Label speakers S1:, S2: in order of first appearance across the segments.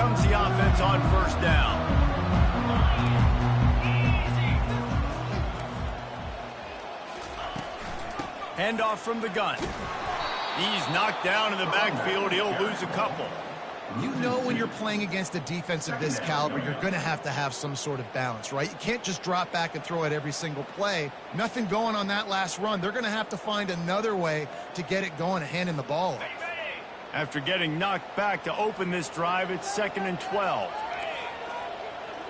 S1: comes the offense on first down. Handoff from the gun. He's knocked down in the backfield. He'll lose a couple.
S2: You know when you're playing against a defense of this caliber, you're going to have some sort of balance, right? You can't just drop back and throw it every single play. Nothing going on that last run. They're going to have to find another way to get it going and handing the ball off.
S1: After getting knocked back to open this drive, it's 2nd and 12.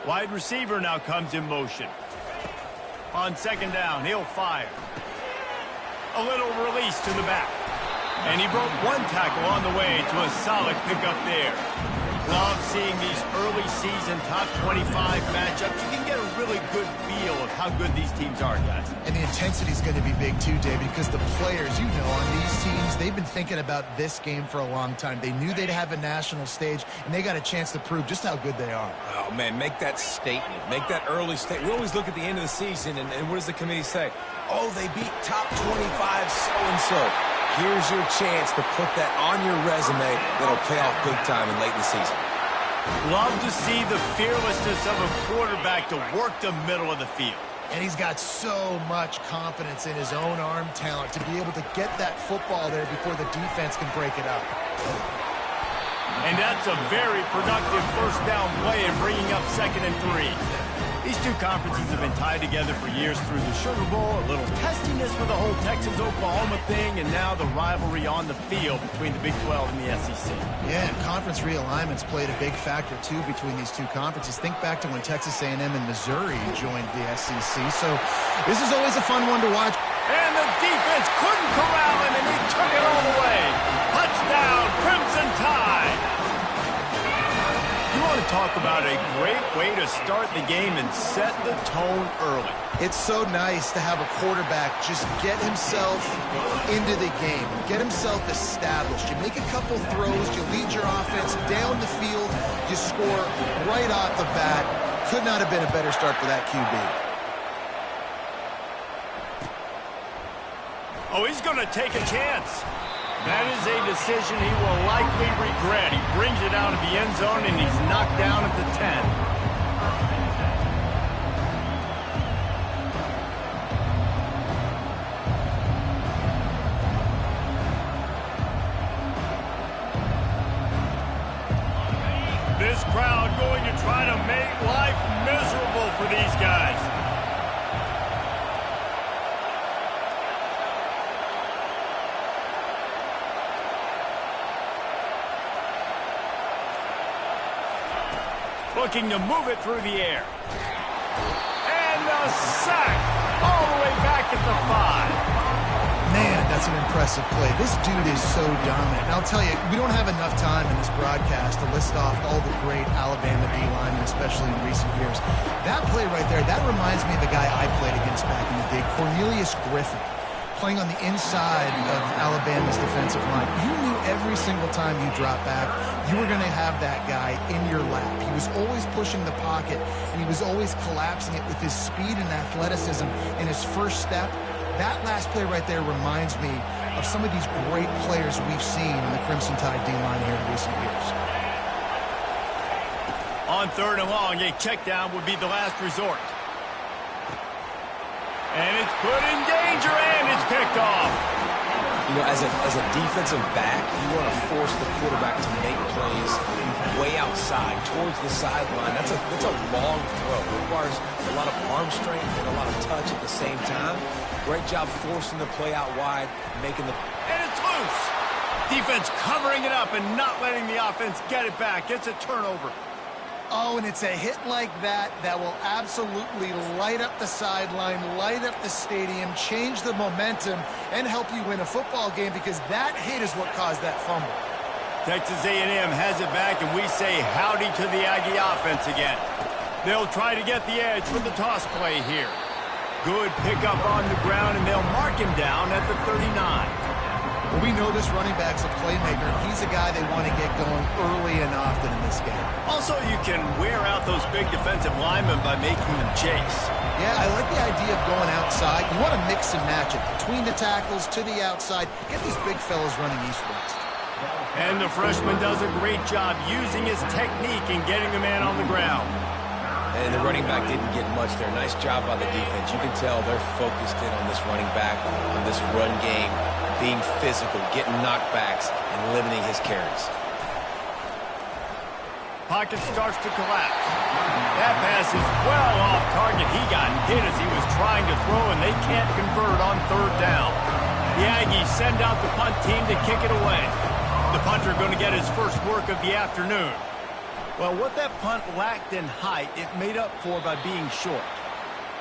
S1: Wide receiver now comes in motion. On 2nd down, he'll fire. A little release to the back. And he broke one tackle on the way to a solid pickup there. Love seeing these early season top 25 matchups. You can get a really good feel of how good these teams are, guys.
S2: And the intensity is going to be big too, David, because the players, you know, on these teams, they've been thinking about this game for a long time. They knew they'd have a national stage, and they got a chance to prove just how good they are.
S3: Oh, man, make that statement. Make that early statement. We always look at the end of the season, and what does the committee say? Oh, they beat top 25 so-and-so. Here's your chance to put that on your resume that'll pay off big time in late in the season.
S1: Love to see the fearlessness of a quarterback to work the middle of the field.
S2: And he's got so much confidence in his own arm talent to be able to get that football there before the defense can break it up.
S1: And that's a very productive first down play in bringing up 2nd and 3. These two conferences have been tied together for years through the Sugar Bowl, a little testiness with the whole Texas-Oklahoma thing, and now the rivalry on the field between the Big 12 and the SEC.
S2: Yeah, and conference realignments played a big factor, too, between these two conferences. Think back to when Texas A&M and Missouri joined the SEC. So this is always a fun one to watch.
S1: And the defense couldn't corral him, and he took it all the way. Touchdown, Crimson Tide. You want to talk about a great way to start the game and set the tone early.
S2: It's so nice to have a quarterback just get himself into the game, get himself established. You make a couple throws, you lead your offense down the field, you score right off the bat. Could not have been a better start for that QB.
S1: Oh, he's going to take a chance. That is a decision he will likely regret. He brings it out of the end zone, and he's knocked down at the 10. This crowd going to try to make life miserable for these guys. Looking to move it through the air. And the sack all the way back at the 5.
S2: Man, that's an impressive play. This dude is so dominant. And I'll tell you, we don't have enough time in this broadcast to list off all the great Alabama D-linemen, especially in recent years. That play right there, that reminds me of the guy I played against back in the day, Cornelius Griffin, playing on the inside of Alabama's defensive line. You knew every single time you dropped back, you were going to have that guy in your lap. He was always pushing the pocket, and he was always collapsing it with his speed and athleticism in his first step. That last play right there reminds me of some of these great players we've seen in the Crimson Tide D-line here in recent years.
S1: On 3rd and long, a check down would be the last resort. And it's put in danger, and it's picked off.
S3: You know, as a defensive back, you want to force the quarterback to make plays way outside, towards the sideline. That's a long throw. It requires a lot of arm strength and a lot of touch at the same time. Great job forcing the play out wide, making the...
S1: And it's loose. Defense covering it up and not letting the offense get it back. It's a turnover.
S2: Oh, and it's a hit like that that will absolutely light up the sideline, light up the stadium, change the momentum, and help you win a football game, because that hit is what caused that fumble.
S1: Texas A&M has it back, and we say howdy to the Aggie offense again. They'll try to get the edge with the toss play here. Good pickup on the ground, and they'll mark him down at the 39.
S2: Well, we know this running back's a playmaker. He's a guy they want to get going early and often in this game.
S1: Also, you can wear out those big defensive linemen by making them chase.
S2: Yeah, I like the idea of going outside. You want to mix and match it. Between the tackles, to the outside. Get these big fellas running east-west.
S1: And the freshman does a great job using his technique and getting the man on the ground.
S3: And the running back didn't get much there. Nice job by the defense. You can tell they're focused in on this running back, on this run game, being physical, getting knockbacks, and limiting his carries.
S1: Pocket starts to collapse. That pass is well off target. He got hit as he was trying to throw, and they can't convert on third down. The Aggies send out the punt team to kick it away. The punter going to get his first work of the afternoon. Well, what that punt lacked in height, it made up for by being short.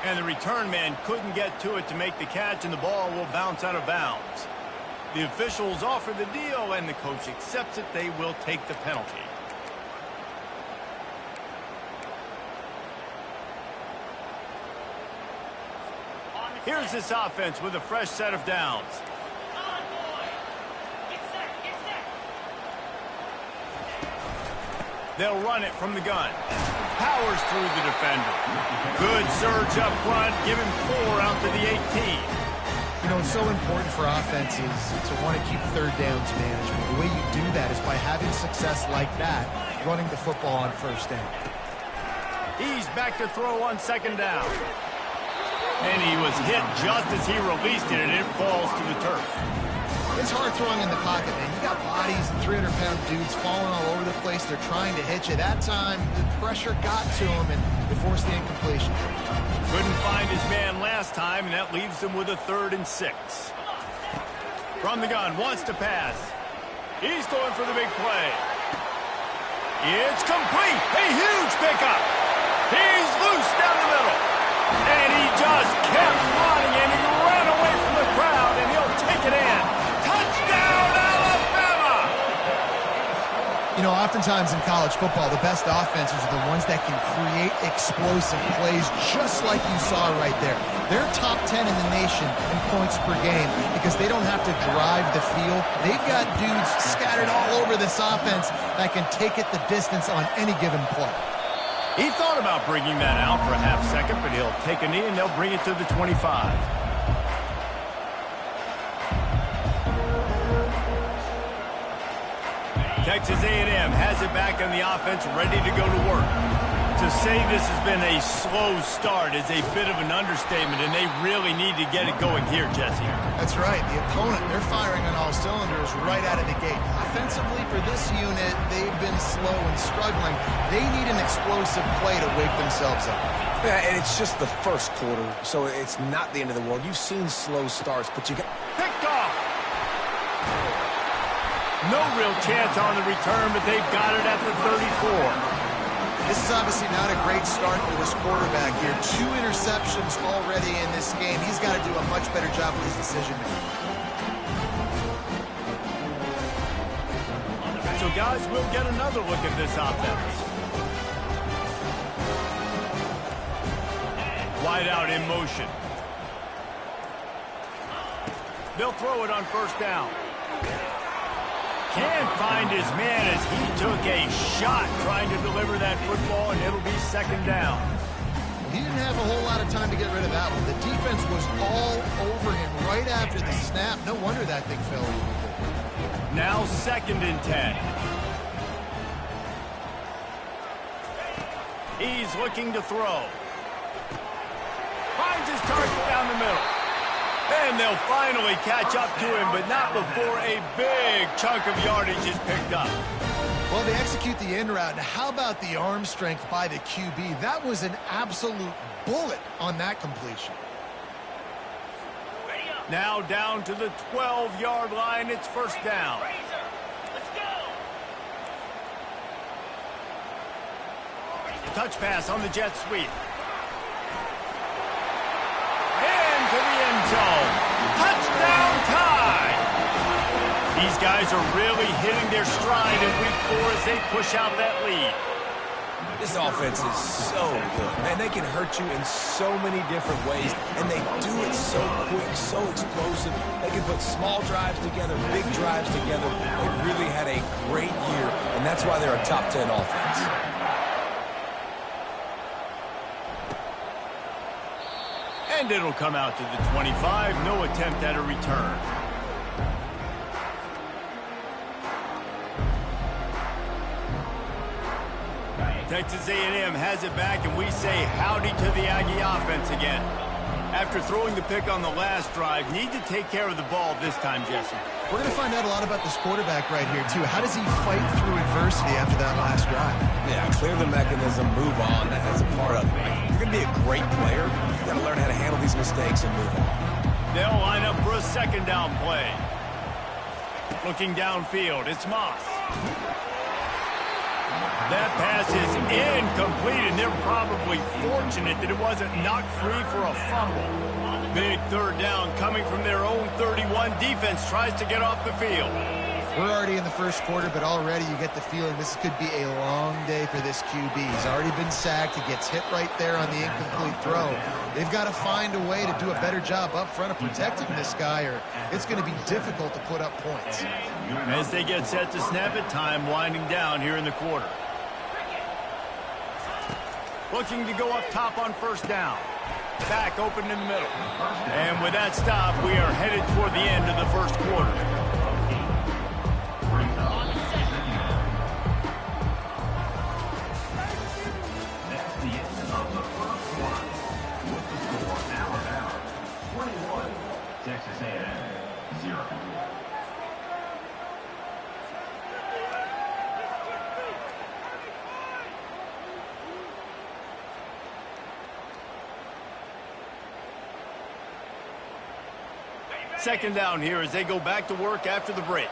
S1: And the return man couldn't get to it to make the catch, and the ball will bounce out of bounds. The officials offer the deal, and the coach accepts it. They will take the penalty. Here's this offense with a fresh set of downs. They'll run it from the gun. Powers through the defender. Good surge up front. Give him 4 out to the 18.
S2: You know, it's so important for offenses to want to keep third downs management. The way you do that is by having success like that, running the football on first down.
S1: He's back to throw on second down. And he was hit just as he released it, and it falls to the turf.
S2: It's hard throwing in the pocket, man. You got bodies and 300-pound dudes falling all over the place. They're trying to hit you. That time, the pressure got to him, and they forced the incompletion.
S1: Couldn't find his man last time, and that leaves him with a 3rd and 6. From the gun, wants to pass. He's going for the big play. It's complete. A huge pickup. He's loose down the middle. And he just kept running, and he ran away from the crowd, and he'll take it in. Touchdown, Alabama!
S2: You know, oftentimes in college football, the best offenses are the ones that can create explosive plays, just like you saw right there. They're top 10 in the nation in points per game because they don't have to drive the field. They've got dudes scattered all over this offense that can take it the distance on any given play.
S1: He thought about bringing that out for a half second, but he'll take a knee and they'll bring it to the 25. Texas A&M has it back on the offense, ready to go to work. To say this has been a slow start is a bit of an understatement, and they really need to get it going here, Jesse.
S2: That's right. The opponent, they're firing on all cylinders right out of the gate. Offensively, for this unit, they've been slow and struggling. They need an explosive play to wake themselves up.
S3: Yeah, and it's just the first quarter, so it's not the end of the world. You've seen slow starts, but you got...
S1: Picked off! No real chance on the return, but they've got it at the 34.
S2: This is obviously not a great start for this quarterback here. 2 interceptions already in this game. He's got to do a much better job with his decision-making.
S1: So, guys, we'll get another look at this offense. Wide out in motion. They'll throw it on first down. Can't find his man as he took a shot trying to deliver that football, and it'll be second down.
S2: He didn't have a whole lot of time to get rid of that one. The defense was all over him right after the snap. No wonder that thing fell over.
S1: Now second and 10. He's looking to throw. Finds his target down the middle. And they'll finally catch up to him, but not before a big chunk of yardage is picked up.
S2: Well, they execute the in route. Now, how about the arm strength by the QB? That was an absolute bullet on that completion.
S1: Now down to the 12-yard line. It's first down. Touch pass on the jet sweep. To the end zone. Touchdown time! These guys are really hitting their stride in week 4 as they push out that lead.
S3: This offense is so good, man. They can hurt you in so many different ways, and they do it so quick, so explosive. They can put small drives together, big drives together. They really had a great year, and that's why they're a top 10 offense.
S1: And it'll come out to the 25. No attempt at a return. Texas A&M has it back, and we say howdy to the Aggie offense again. After throwing the pick on the last drive, need to take care of the ball this time, Jesse.
S2: We're going to find out a lot about this quarterback right here, too. How does he fight through adversity after that last drive?
S3: Yeah, clear the mechanism, move on. That's a part of it. Like, you're going to be a great player. You've got to learn how to handle these mistakes and move on.
S1: They'll line up for a second down play. Looking downfield, it's Moss. That pass is incomplete, and they're probably fortunate that it wasn't knocked free for a fumble. Big third down coming from their own 31. Defense tries to get off the field.
S2: We're already in the first quarter, but already you get the feeling this could be a long day for this QB. He's already been sacked. He gets hit right there on the incomplete throw. They've got to find a way to do a better job up front of protecting this guy, or it's going to be difficult to put up points.
S1: As they get set to snap it, time winding down here in the quarter. Looking to go up top on first down. Back open in the middle. And with that stop, we are headed toward the end of the first quarter.
S4: That's the end of the first one. With the score now about 21, Texas A&M 0.
S1: Second down here as they go back to work after the break.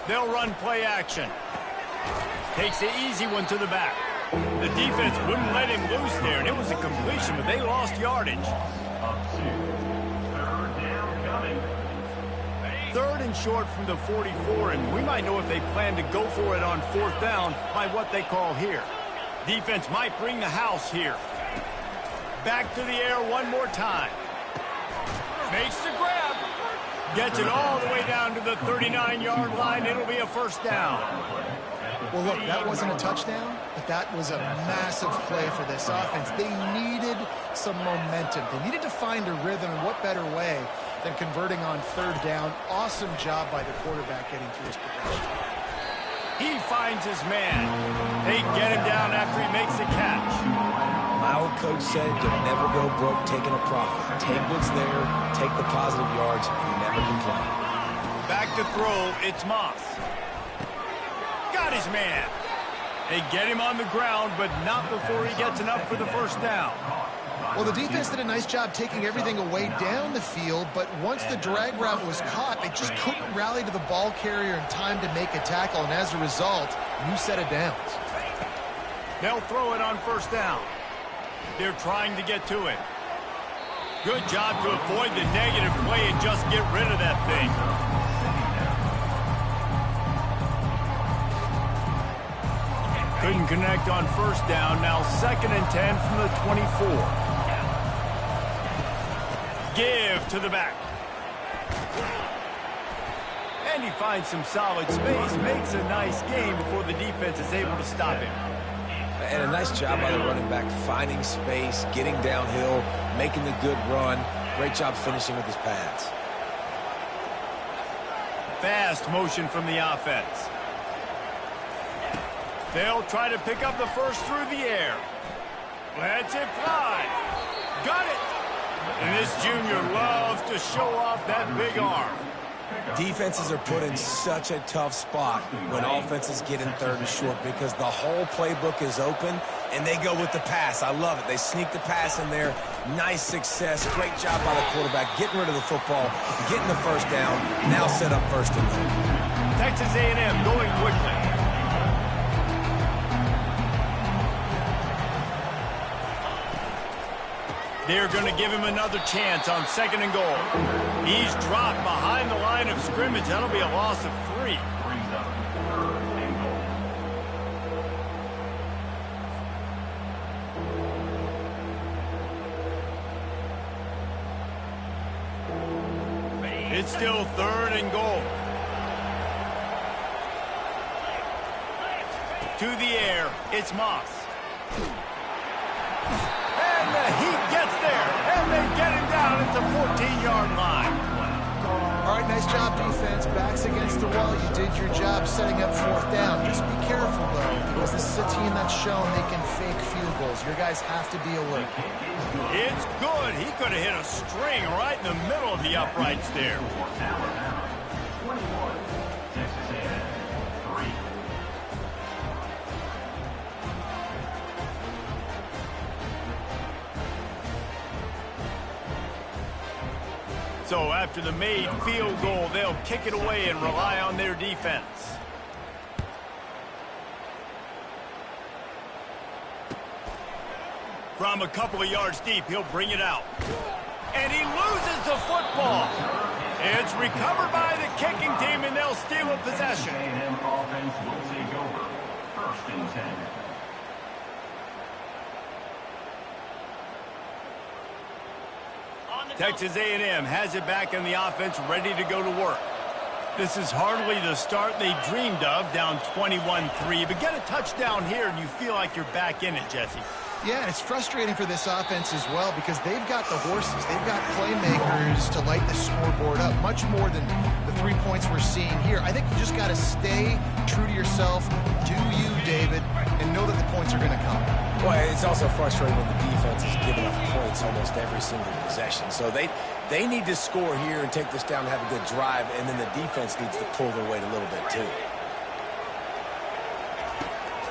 S1: They'll run play action. Takes the easy one to the back. The defense wouldn't let him loose there, and it was a completion, but they lost yardage.
S4: Up to third down coming.
S1: Third and short from the 44, and we might know if they plan to go for it on fourth down by what they call here. Defense might bring the house here. Back to the air one more time. Makes the grab. Gets it all the way down to the 39-yard line. It'll be a first down.
S2: Well, look, that wasn't a touchdown, but that was a massive play for this offense. They needed some momentum. They needed to find a rhythm, and what better way than converting on third down. Awesome job by the quarterback getting through his progression.
S1: He finds his man. They get him down after he makes the catch.
S3: My old coach said you'll never go broke taking a profit. Take what's there, take the positive yards, and never complain.
S1: Back to throw, it's Moss. Got his man. They get him on the ground, but not before he gets enough for the first down.
S2: Well, the defense did a nice job taking everything away down the field, but once the drag route was caught, they just couldn't rally to the ball carrier in time to make a tackle, and as a result, new set of downs.
S1: They'll throw it on first down. They're trying to get to it. Good job to avoid the negative play and just get rid of that thing. Couldn't connect on first down. Now 2nd and 10 from the 24. Give to the back. And he finds some solid space. Makes a nice game before the defense is able to stop him.
S3: And a nice job by the running back, finding space, getting downhill, making the good run. Great job finishing with his pads.
S1: Fast motion from the offense. They'll try to pick up the first through the air. Lets it fly. Got it. And this junior loves to show off that big arm.
S3: Defenses are put in such a tough spot when offenses get in third and short because the whole playbook is open and they go with the pass. I love it. They sneak the pass in there. Nice success. Great job by the quarterback getting rid of the football, getting the first down. Now set up first and goal.
S1: Texas A&M going quickly. They're going to give him another chance on 2nd and goal. He's dropped behind the line of scrimmage. That'll be a loss of 3.
S4: Brings up 3rd and goal.
S1: It's still 3rd and goal. To the air, it's Moss. And he gets there, and they get him down at the 14-yard line.
S2: All right, Nice job, defense. Backs against the wall. You did your job setting up fourth down. Just be careful, though, because this is a team that's shown they can fake field goals. Your guys have to be alert.
S1: It's good. He could have hit a string right in the middle of the uprights there.
S4: 21, Texas A&M, 3.
S1: So after the made field goal, they'll kick it away and rely on their defense. From a couple of yards deep, he'll bring it out. And he loses the football. It's recovered by the kicking team, and they'll steal a possession.
S4: A&M offense will take over. 1st and 10.
S1: Texas A&M has it back in the offense, ready to go to work. This is hardly the start they dreamed of, down 21-3. But get a touchdown here, and you feel like you're back in it, Jesse.
S2: Yeah, and it's frustrating for this offense as well because they've got the horses. They've got playmakers to light the scoreboard up, much more than the 3 points we're seeing here. I think you just got to stay true to yourself, do you, David, and know that the points are going to come.
S3: Well, it's also frustrating when the defense is giving up points almost every single possession. So they need to score here and take this down and have a good drive, and then the defense needs to pull their weight a little bit too.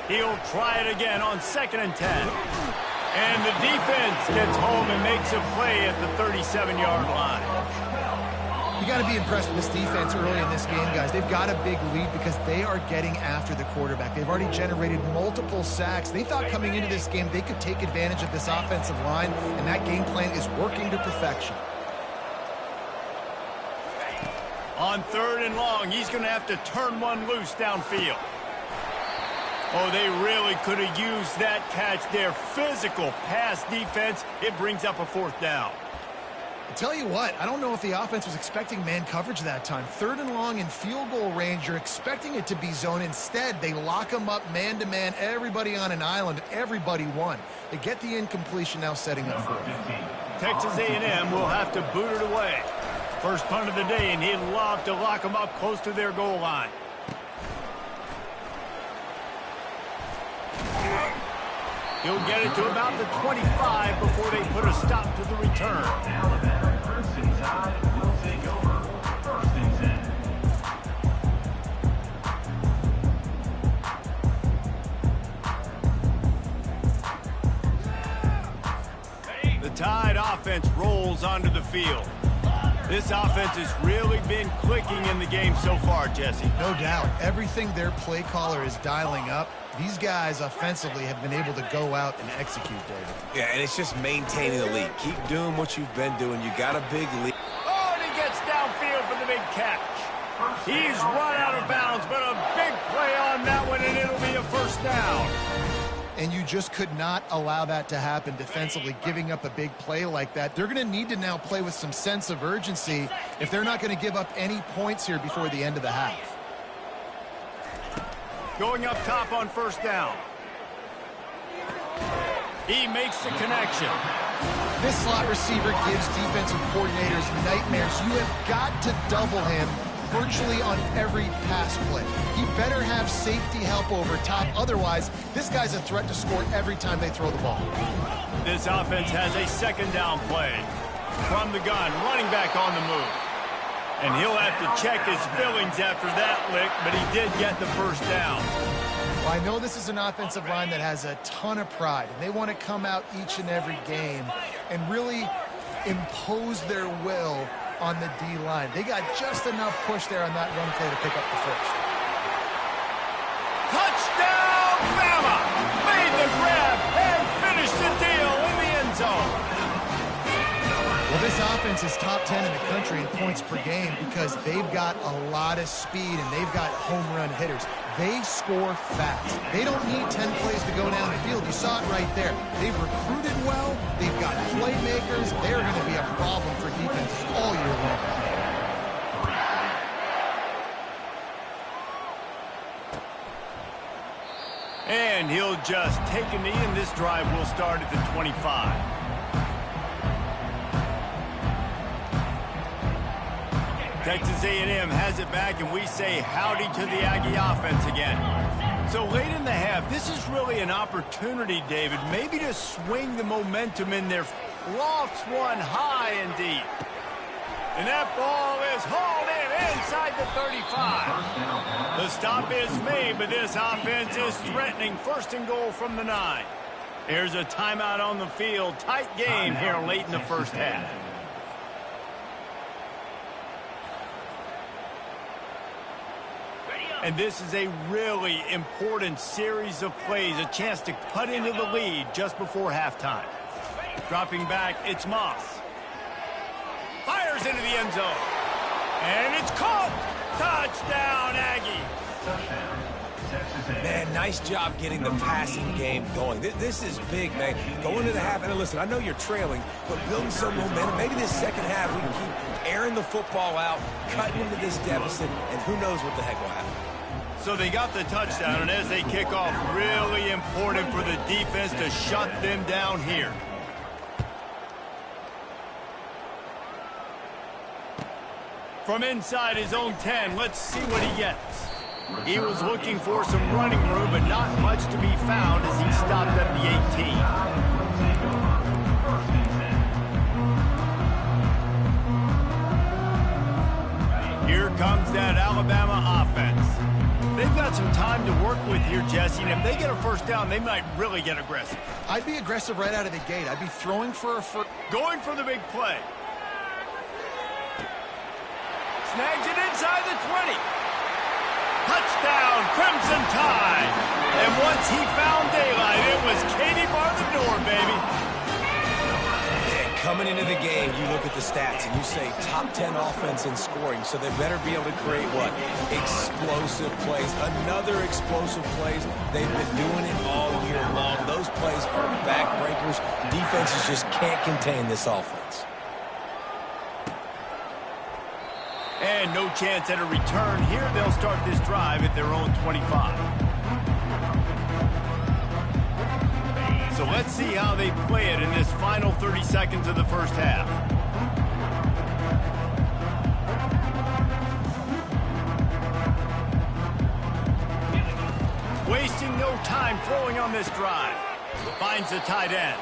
S1: He'll try it again on 2nd and 10. And the defense gets home and makes a play at the 37-yard line.
S2: You got to be impressed with this defense early in this game, guys. They've got a big lead because they are getting after the quarterback. They've already generated multiple sacks. They thought coming into this game they could take advantage of this offensive line, and that game plan is working to perfection.
S1: On 3rd and long, he's going to have to turn one loose downfield. Oh, they really could have used that catch there. Physical pass defense. It brings up a 4th down.
S2: I'll tell you what, I don't know if the offense was expecting man coverage that time. 3rd and long in field goal range, you're expecting it to be zone. Instead, they lock them up man-to-man, everybody on an island, everybody won. They get the incompletion, now setting up for it.
S1: Texas A&M will have to boot it away. First punt of the day, and he'd love to lock them up close to their goal line. He'll get it to about the 25 before they put a stop to the return.
S4: Alabama Crimson Tide will take over. 1st and 10.
S1: The Tide offense rolls onto the field. This offense has really been clicking in the game so far, Jesse.
S2: No doubt. Everything their play caller is dialing up, these guys offensively have been able to go out and execute, David.
S3: Yeah, and it's just maintaining the lead. Keep doing what you've been doing. You got a big lead.
S1: Oh, and he gets downfield for the big catch. He's run out of bounds, but a big play on that one, and it'll be a 1st down.
S2: And you just could not allow that to happen defensively, giving up a big play like that. They're going to need to now play with some sense of urgency if they're not going to give up any points here before the end of the half.
S1: Going up top on 1st down. He makes the connection.
S2: This slot receiver gives defensive coordinators nightmares. You have got to double him virtually on every pass play. He better have safety help over top. Otherwise, this guy's a threat to score every time they throw the ball.
S1: This offense has a 2nd down play. From the gun, running back on the move. And he'll have to check his fillings after that lick, but he did get the 1st down.
S2: Well, I know this is an offensive line that has a ton of pride, and they want to come out each and every game and really impose their will on the D-line. They got just enough push there on that run play to pick up the 1st.
S1: Touchdown, Bama! Made the grab and finished the deal in the end zone.
S2: Well, this offense is top 10 in the country in points per game because they've got a lot of speed and they've got home run hitters. They score fast. They don't need 10 plays to go down the field. You saw it right there. They've recruited well. They've got playmakers. They're going to be a problem for defenses all year long.
S1: And he'll just take a knee, and this drive will start at the 25. Texas A&M has it back, and we say howdy to the Aggie offense again. So late in the half, this is really an opportunity, David, maybe to swing the momentum in there. Lofts one high and deep. And that ball is hauled in inside the 35. The stop is made, but this offense is threatening 1st and goal from the 9. Here's a timeout on the field. Tight game here late in the first half. And this is a really important series of plays, a chance to cut into the lead just before halftime. Dropping back, it's Moss. Fires into the end zone. And it's caught. Touchdown, Aggie.
S3: Man, nice job getting the passing game going. This is big, man. Going to the half, and listen, I know you're trailing, but building some momentum. Maybe this second half we can keep airing the football out, cutting into this deficit, and who knows what the heck will happen.
S1: So they got the touchdown, and as they kick off, really important for the defense to shut them down here. From inside his own 10, let's see what he gets. He was looking for some running room, but not much to be found as he stopped at the 18. Here comes that Alabama offense. They've got some time to work with here, Jesse, and if they get a first down, they might really get aggressive.
S2: I'd be aggressive right out of the gate. I'd be throwing for a first.
S1: Going for the big play. Snags it inside the 20. Touchdown, Crimson Tide. And once he found daylight, it was Katie bar the door, baby.
S3: Yeah, coming into the game, you look at the stats and you say top 10 offense in scoring, so they better be able to create what? Explosive plays. Another explosive plays. They've been doing it all year long. Those plays are backbreakers. Defenses just can't contain this offense.
S1: And no chance at a return here. They'll start this drive at their own 25. So let's see how they play it in this final 30 seconds of the first half. Wasting no time throwing on this drive. Finds the tight end.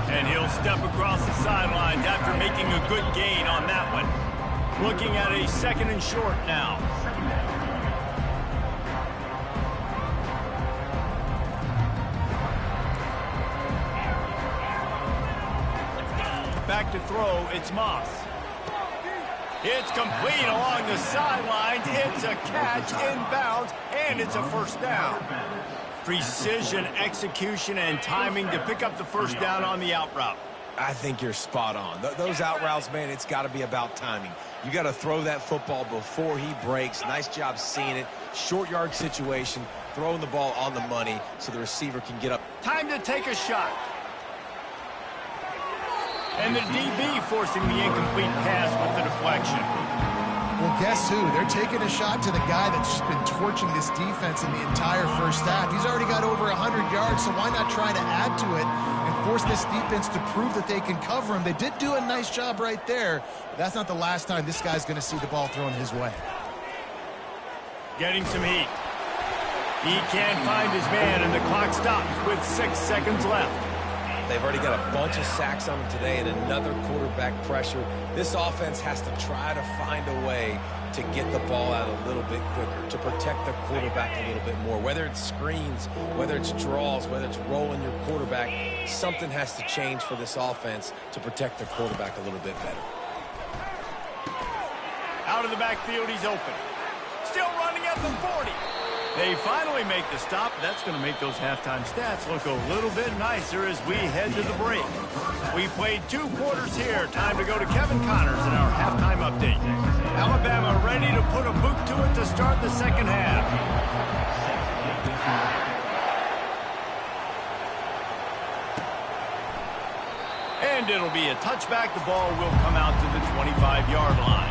S1: And he'll step across the sidelines after making a good gain on that one. Looking at a 2nd and short now. Back to throw, it's Moss. It's complete along the sidelines. It's a catch inbounds, and it's a first down. Precision, execution, and timing to pick up the first down on the out route.
S3: I think you're spot on. Those out routes, man, it's got to be about timing. You got to throw that football before he breaks. Nice job seeing it. Short yard situation, throwing the ball on the money so the receiver can get up.
S1: Time to take a shot. And the DB forcing the incomplete pass with the deflection.
S2: Well, guess who? They're taking a shot to the guy that's just been torching this defense in the entire first half. He's already got over 100 yards, so why not try to add to it and force this defense to prove that they can cover him? They did do a nice job right there, but that's not the last time this guy's going to see the ball thrown his way.
S1: Getting some heat. He can't find his man, and the clock stops with 6 seconds left.
S3: They've already got a bunch of sacks on them today and another quarterback pressure. This offense has to try to find a way to get the ball out a little bit quicker, to protect the quarterback a little bit more. Whether it's screens, whether it's draws, whether it's rolling your quarterback, something has to change for this offense to protect the quarterback a little bit better.
S1: Out of the backfield, he's open. Still running at the 40. They finally make the stop. That's going to make those halftime stats look a little bit nicer as we head to the break. We played 2 quarters here. Time to go to Kevin Connors in our halftime update. Alabama ready to put a boot to it to start the second half. And it'll be a touchback. The ball will come out to the 25-yard line.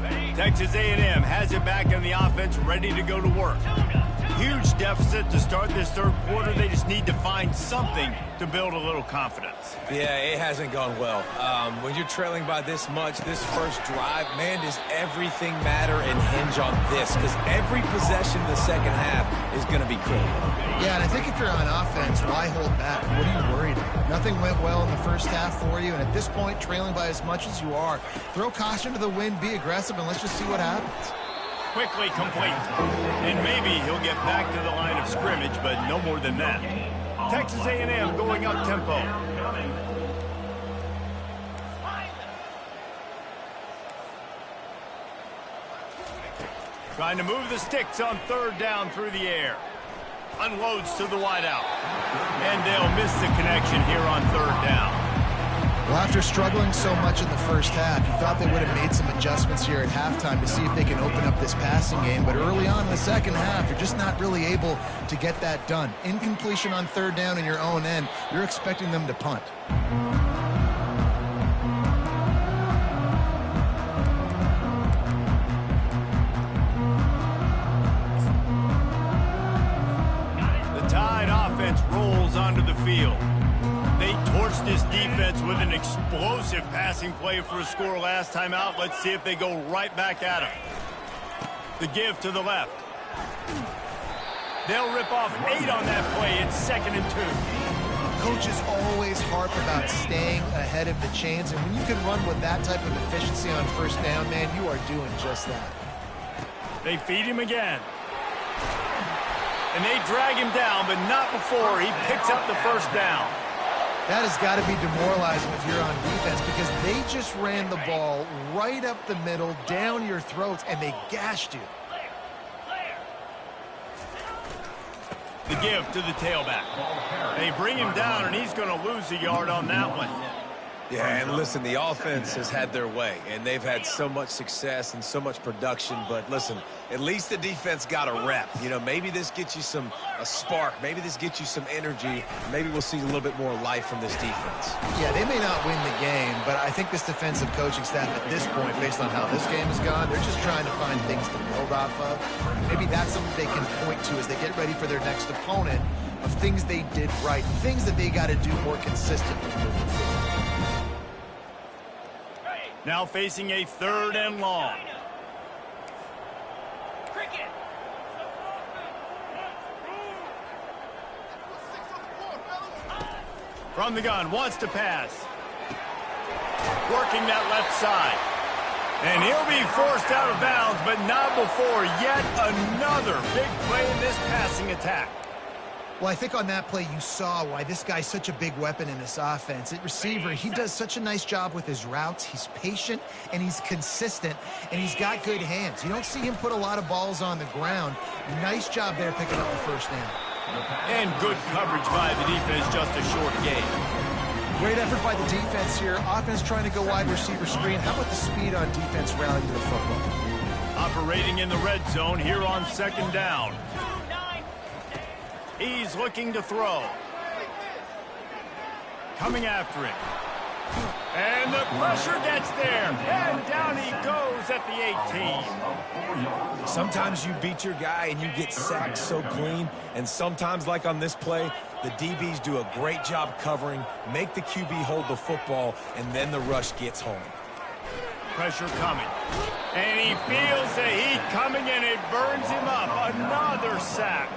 S1: Ready? Texas A&M has it back in the offense, ready to go to work. Huge deficit to start this third quarter. They just need to find something to build a little confidence.
S3: Yeah, it hasn't gone well. When you're trailing by this much, this first drive, man, does everything matter and hinge on this? Because every possession in the second half is going to be critical.
S2: Yeah, and I think if you're on offense, why hold back? What are you worried about? Nothing went well in the first half for you, and at this point, trailing by as much as you are, throw caution to the wind, be aggressive, and let's just see what happens.
S1: Quickly complete. And maybe he'll get back to the line of scrimmage, but no more than that. Texas A&M going up tempo. Trying to move the sticks on third down through the air. Unloads to the wideout. And they'll miss the connection here on third down.
S2: Well, after struggling so much in the first half, you thought they would have made some adjustments here at halftime to see if they can open up this passing game. But early on in the second half, you're just not really able to get that done. Incompletion on third down in your own end, you're expecting them to punt.
S1: The Tide offense rolls onto the field. They torched this defense with an explosive passing play for a score last time out. Let's see if they go right back at him. The give to the left. They'll rip off 8 on that play. It's 2nd and 2.
S2: Coaches always harp about staying ahead of the chains, and when you can run with that type of efficiency on first down, man, you are doing just that.
S1: They feed him again. And they drag him down, but not before he picks up the first down.
S2: That has got to be demoralizing if you're on defense, because they just ran the ball right up the middle, down your throats, and they gashed you.
S1: The give to the tailback. They bring him down, and he's going to lose a yard on that one.
S3: Yeah, and listen, the offense has had their way, and they've had so much success and so much production. But listen, at least the defense got a rep. You know, maybe this gets you a spark. Maybe this gets you some energy. Maybe we'll see a little bit more life from this defense.
S2: Yeah, they may not win the game, but I think this defensive coaching staff at this point, based on how this game has gone, they're just trying to find things to build off of. Maybe that's something they can point to as they get ready for their next opponent, of things they did right, things that they got to do more consistently moving forward.
S1: Now facing a 3rd and long. From the gun, wants to pass. Working that left side. And he'll be forced out of bounds, but not before yet another big play in this passing attack.
S2: Well, I think on that play you saw why this guy's such a big weapon in this offense. At receiver, he does such a nice job with his routes. He's patient, and he's consistent, and he's got good hands. You don't see him put a lot of balls on the ground. Nice job there picking up the first down.
S1: And good coverage by the defense, just a short gain.
S2: Great effort by the defense here. Offense trying to go wide receiver screen. How about the speed on defense rallying to the football?
S1: Operating in the red zone here on 2nd down. He's looking to throw. Coming after it. And the pressure gets there. And down he goes at the 18.
S3: Sometimes you beat your guy and you get sacked so clean. And sometimes, like on this play, the DBs do a great job covering, make the QB hold the football, and then the rush gets home.
S1: Pressure coming. And he feels the heat coming, and it burns him up. Another sack.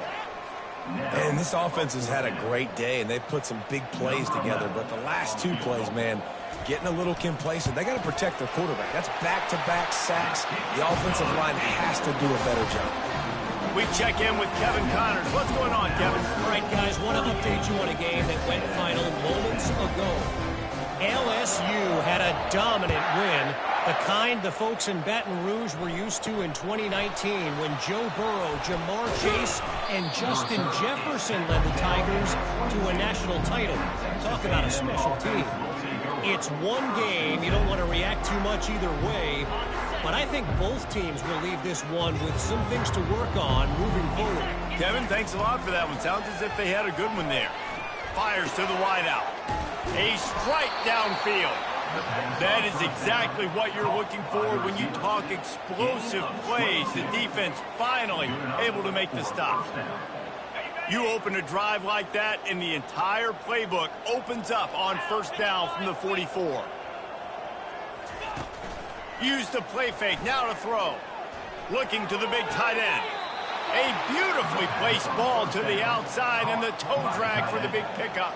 S3: And this offense has had a great day, and they've put some big plays together. But the last 2 plays, man, getting a little complacent. They got to protect their quarterback. That's back-to-back sacks. The offensive line has to do a better job.
S1: We check in with Kevin Connors. What's going on, Kevin?
S5: All right, guys, want to update you on a game that went final moments ago. LSU had a dominant win, the kind the folks in Baton Rouge were used to in 2019 when Joe Burrow, Jamar Chase, and Justin Jefferson led the Tigers to a national title. Talk about a special team. It's one game. You don't want to react too much either way, but I think both teams will leave this one with some things to work on moving forward.
S1: Kevin, thanks a lot for that one. Sounds as if they had a good one there. Fires to the wideout. A strike downfield. That is exactly what you're looking for when you talk explosive plays. The defense finally able to make the stop. You open a drive like that, and the entire playbook opens up on first down from the 44. Use the play fake, now to throw. Looking to the big tight end. A beautifully placed ball to the outside and the toe drag for the big pickup.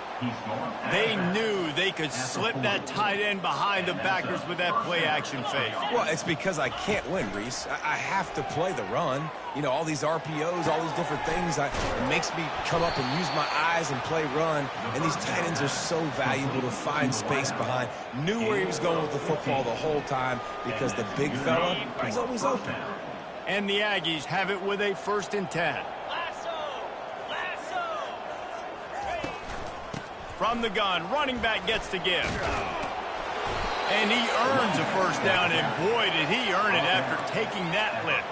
S1: They knew they could slip that tight end behind the backers with that play action fake.
S3: Well, it's because I can't win, Reese. I have to play the run. You know, all these RPOs, all these different things, it makes me come up and use my eyes and play run. And these tight ends are so valuable to find space behind. Knew where he was going with the football the whole time because the big fella, he's always open.
S1: And the Aggies have it with a 1st and 10. From the gun, running back gets to give. And he earns a first down, and boy, did he earn it after taking that lift.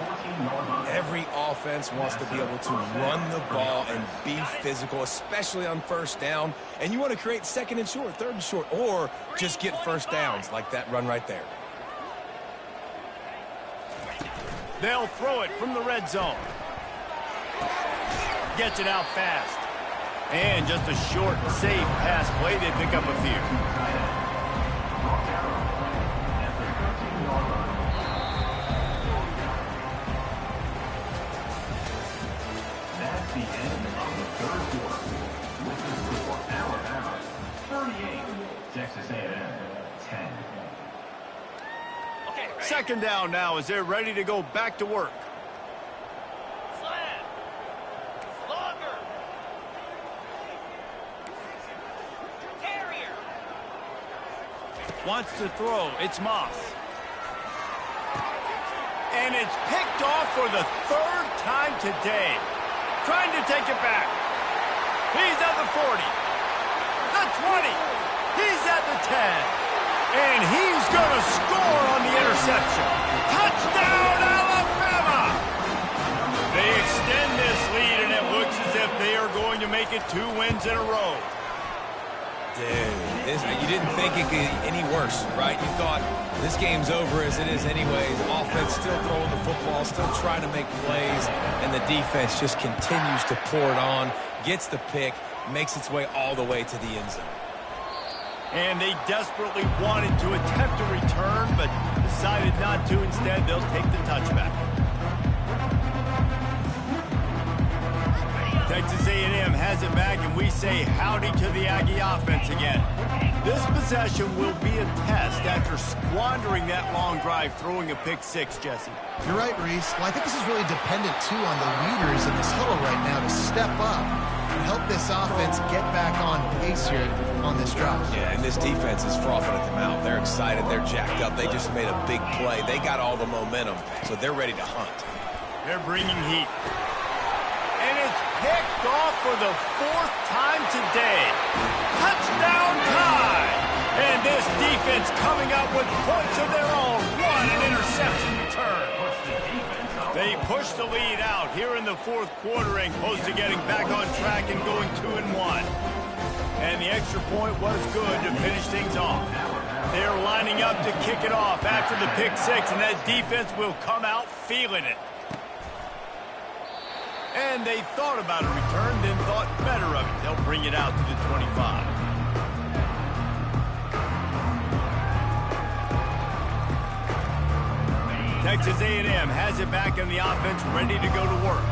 S3: Every offense wants to be able to run the ball and be physical, especially on first down. And you want to create 2nd and short, 3rd and short, or just get first downs like that run right there.
S1: They'll throw it from the red zone. Gets it out fast. And just a short, safe pass play. They pick up a few.
S4: That's the end of the 3rd quarter. With the score, Alabama 38, Texas A&M 10.
S1: 2nd down now as they're ready to go back to work. Wants to throw. It's Moss. And it's picked off for the 3rd time today. Trying to take it back. He's at the 40. The 20. He's at the 10. And he's going to score on the interception. Touchdown, Alabama! They extend this lead, and it looks as if they are going to make it 2 wins in a row.
S3: Dude, you didn't think it could get any worse, right? You thought this game's over as it is anyways. Offense still throwing the football, still trying to make plays, and the defense just continues to pour it on, gets the pick, makes its way all the way to the end zone.
S1: And they desperately wanted to attempt a return, but decided not to. Instead, they'll take the touchback. Texas A&M has it back, and we say howdy to the Aggie offense again. This possession will be a test after squandering that long drive, throwing a pick 6, Jesse.
S2: You're right, Reese. Well, I think this is really dependent, too, on the leaders in this huddle right now to step up and help this offense get back on pace here on this drive.
S3: Yeah, and this defense is frothing at the mouth. They're excited. They're jacked up. They just made a big play. They got all the momentum, so they're ready to hunt.
S1: They're bringing heat. And it's picked off for the 4th time today. Touchdown time! And this defense coming up with points of their own. What an interception return. They push the lead out here in the 4th quarter and close to getting back on track and going 2-1. And the extra point was good to finish things off. They're lining up to kick it off after the pick 6, and that defense will come out feeling it. And they thought about a return, then thought better of it. They'll bring it out to the 25. Texas A&M has it back in the offense, ready to go to work.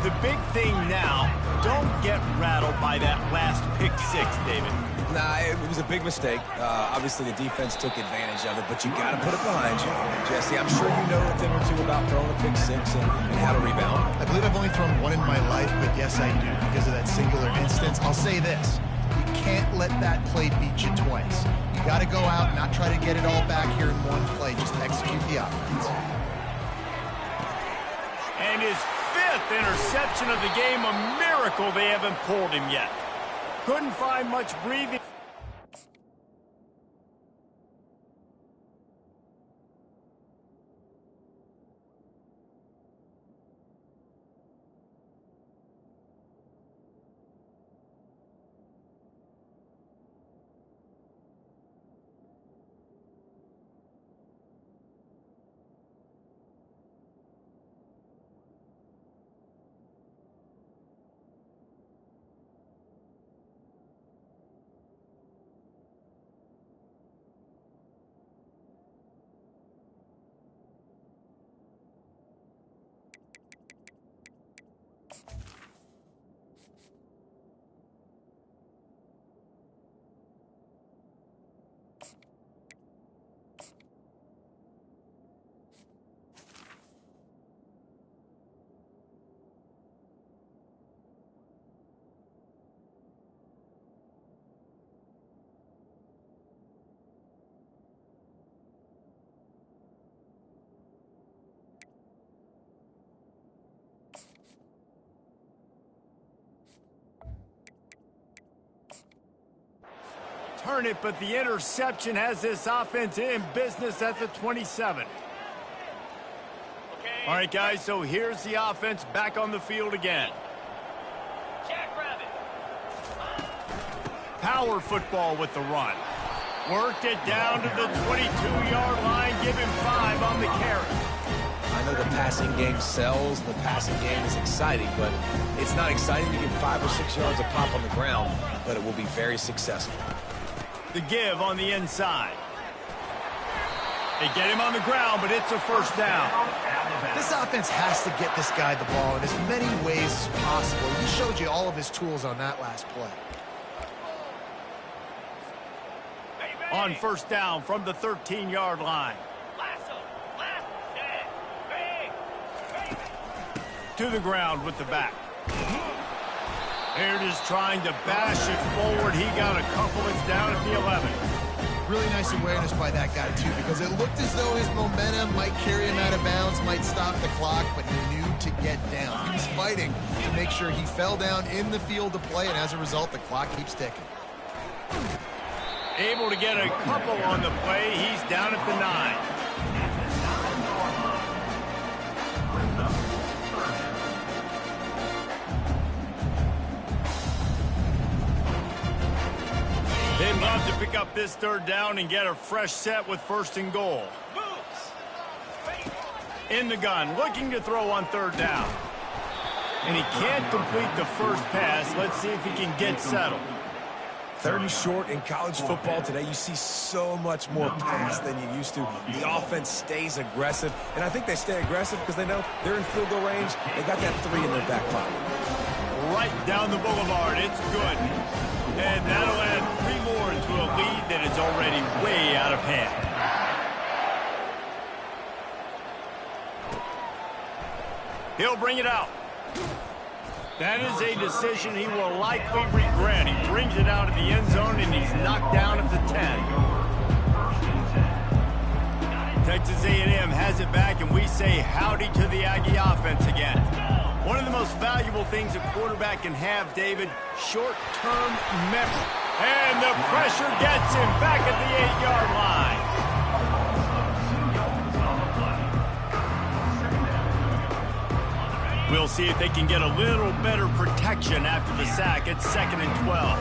S1: The big thing now, don't get rattled by that last pick 6, David.
S3: Nah, it was a big mistake. Obviously, the defense took advantage of it, but you got to put it behind you. Jesse, I'm sure you know a thing or two about throwing a pick 6 and how to rebound.
S2: I believe I've only thrown one in my life, but yes, I do because of that singular instance. I'll say this. You can't let that play beat you twice. You got to go out and not try to get it all back here in one play. Just execute the offense.
S1: And his 5th interception of the game, a miracle they haven't pulled him yet. Couldn't find much breathing. return it, but the interception has this offense in business at the 27. All right, guys, so here's the offense back on the field again. Power football with the run. Worked it down to the 22-yard line. Give him 5 on the carry.
S3: I know the passing game sells. The passing game is exciting, but it's not exciting to get 5 or 6 yards a pop on the ground, but it will be very successful.
S1: The give on the inside. They get him on the ground, but it's a first down.
S2: This offense has to get this guy the ball in as many ways as possible. He showed you all of his tools on that last play.
S1: On first down from the 13-yard line. To the ground with the back. Here it is trying to bash it forward. He got a couple. It's down at the 11.
S2: Really nice awareness by that guy, too, because it looked as though his momentum might carry him out of bounds, might stop the clock, but he knew to get down. He was fighting to make sure he fell down in the field to play, and as a result, the clock keeps ticking.
S1: Able to get a couple on the play. He's down at the 9. They'd love to pick up this third down and get a fresh set with 1st and goal. In the gun, looking to throw on 3rd down. And he can't complete the first pass. Let's see if he can get settled.
S3: 3rd and short in college football today, you see so much more pass than you used to. The offense stays aggressive, and I think they stay aggressive because they know they're in field goal range. They got that 3 in their back pocket.
S1: Right down the boulevard. It's good. And that'll add 3 more to a lead that is already way out of hand. He'll bring it out. That is a decision he will likely regret. He brings it out of the end zone, and he's knocked down at the 10. Texas A&M has it back, and we say howdy to the Aggie offense again. One of the most valuable things a quarterback can have, David, short-term memory. And the pressure gets him back at the 8-yard line. We'll see if they can get a little better protection after the sack. It's 2nd and 12.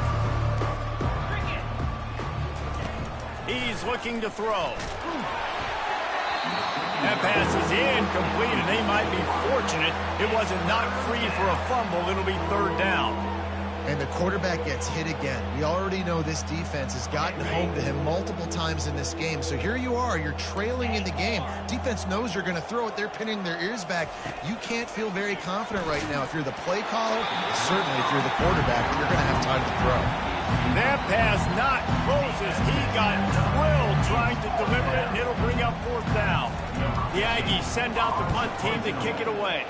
S1: He's looking to throw. That pass is incomplete, and they might be fortunate it wasn't knocked free for a fumble. It'll be 3rd down.
S2: And the quarterback gets hit again. We already know this defense has gotten home to him multiple times in this game. So here you are, you're trailing in the game. Defense knows you're going to throw it. They're pinning their ears back. You can't feel very confident right now. If you're the play caller, certainly if you're the quarterback, you're going to have time to throw.
S1: That pass not closes. He got drilled trying to deliver it, and it'll bring up 4th down. The Aggies send out the punt team to kick it away.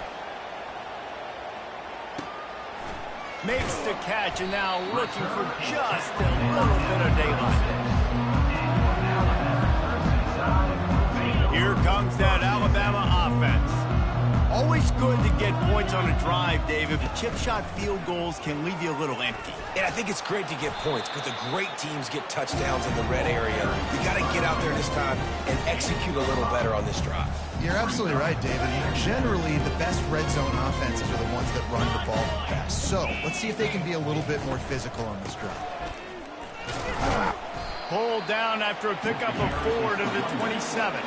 S1: Makes the catch, and now looking for just a little bit of daylight. Here comes that Alabama offense. Always good to get points on a drive, David, but chip shot field goals can leave you a little empty.
S3: And I think it's great to get points, but the great teams get touchdowns in the red area. You got to get out there this time and execute a little better on this drive.
S2: You're absolutely right, David. Generally, the best red zone offenses are the ones that run the ball fast. So let's see if they can be a little bit more physical on this drive.
S1: Pulled down after a pickup of 4 to the 27.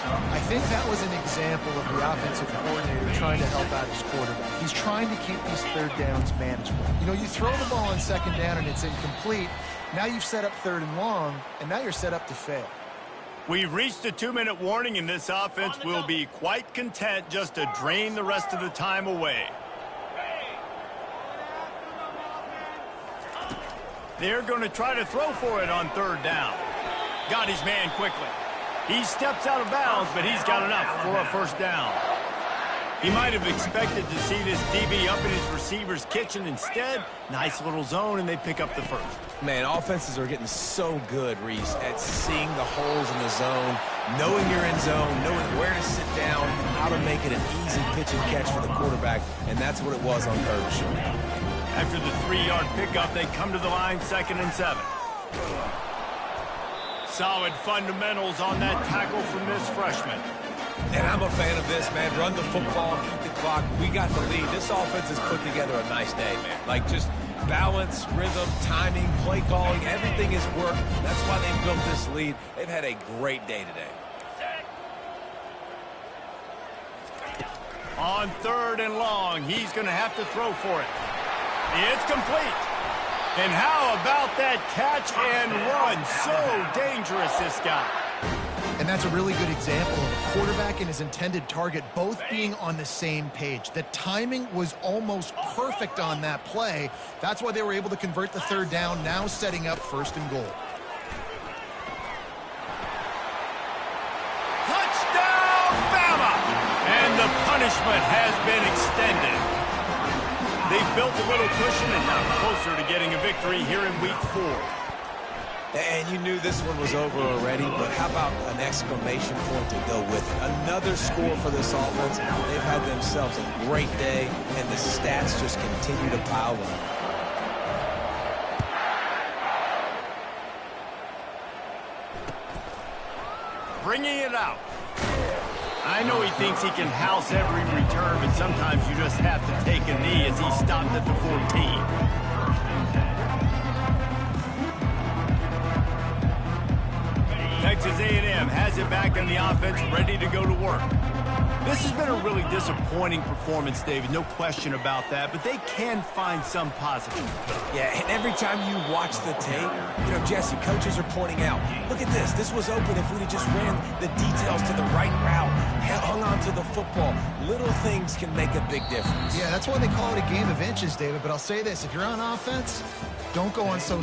S2: I think that was an example of the offensive coordinator trying to help out his quarterback. He's trying to keep these 3rd downs manageable. You know, you throw the ball on 2nd down and it's incomplete. Now you've set up 3rd and long, and now you're set up to fail.
S1: We've reached a 2-minute warning, and this offense will be quite content just to drain the rest of the time away. They're going to try to throw for it on 3rd down. Got his man quickly. He steps out of bounds, but he's got enough for a 1st down. He might have expected to see this DB up in his receiver's kitchen. Instead, nice little zone, and they pick up the 1st.
S3: Man, offenses are getting so good, Reese, at seeing the holes in the zone, knowing you're in zone, knowing where to sit down, how to make it an easy pitch and catch for the quarterback, and that's what it was on 3rd and short.
S1: After the 3-yard pickup, they come to the line 2nd and 7. Solid fundamentals on that tackle from this freshman.
S3: And I'm a fan of this, man. Run the football, keep the clock. We got the lead. This offense has put together a nice day, man. Like, just balance, rhythm, timing, play calling, everything has worked. That's why they built this lead. They've had a great day today.
S1: On 3rd and long, he's going to have to throw for it. It's complete. And how about that catch and run? So dangerous, this guy.
S2: And that's a really good example of a quarterback and his intended target both being on the same page. The timing was almost perfect on that play. That's why they were able to convert the 3rd down, now setting up 1st and goal.
S1: Touchdown, Bama! And the punishment has been extended. They've built a little cushion and now closer to getting a victory here in week 4.
S3: And you knew this one was over already, but how about an exclamation point to go with it? Another score for this offense. They've had themselves a great day, and the stats just continue to pile up.
S1: Bringing it out. I know he thinks he can house every return, but sometimes you just have to take a knee as he stopped at the 14. Texas A&M has it back on the offense, ready to go to work. This has been a really disappointing performance, David, no question about that, but they can find some positive.
S3: Yeah, and every time you watch the tape, Jesse, coaches are pointing out, look at this. This was open if we'd have just ran the details to the right route, hung on to the football. Little things can make a big difference.
S2: Yeah, that's why they call it a game of inches, David, but I'll say this. If you're on offense, don't go on social